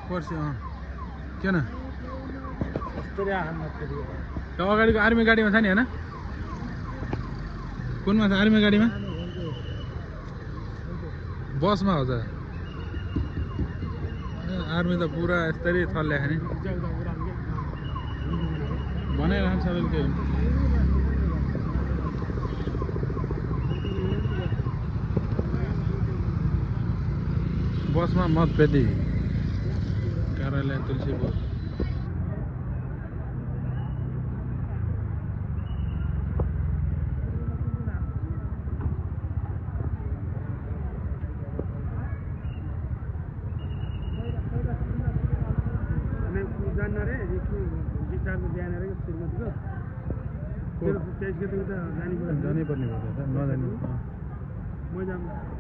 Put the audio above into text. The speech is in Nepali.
पर्सि किन त्यो अगाडिको आर्मी गाडीमा छ नि होइन कुनमा छ आर्मी गाडीमा बसमा हो त आर्मी त पुरा यस्तरी थल्ल्या नि बनाइरहन्छ सबैले के बसमा मतपेटी कार्यालय तुलसीपुर जानै पर्ने भयो त नजाने म जान्छु